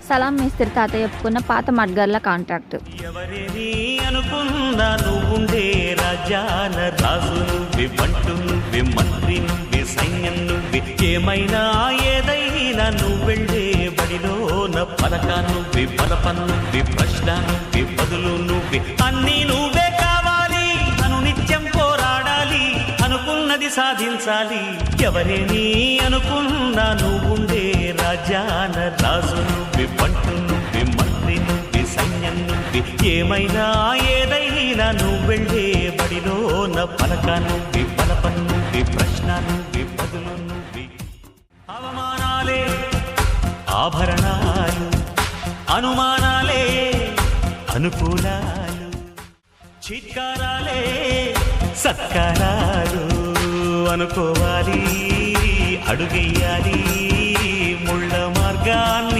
సలాం మేస్త్రి తాత చెప్పుకున్న పాత మడ్గర్ల కాంట్రాక్ట్. ఎవరిని అనుకున్నా నువ్వుండే రాజాన రాజు నువ్వే, బంటు నువ్వే, మంత్రి నువ్వే, సైన్యం నువ్వే, ఏమైనా ఏదైనా నువ్వెళ్ళే బడిలోన పలక నువ్వే, బలపం నువ్వే, ప్రశ్న నువ్వే, బదులు నువ్వే, అన్నీ నువ్వే కావాలి. అను నిత్యం పోరాడాలి, అనుకున్నది సాధించాలి. ఎవరేని అనుకున్నా నువ్వుండే రాజాన రాజు నువ్వే, బంటు నువ్వే, మంత్రి నువ్వే, సైన్యం నువ్వే, ఏమైనా ఏదైనా నువ్వెళ్ళే బడిలోన పలక నువ్వే, బలపం నువ్వే, ప్రశ్న నువ్వే, బదులు నువ్వే. అవమానాలే ఆభరణాలు, అనుమానాలే అనుకూలాలు, చిత్కారాలే సత్కారాలు. అనుకోవాలి, అడుగెయ్యాలి, ముళ్ళ మార్గాన్ని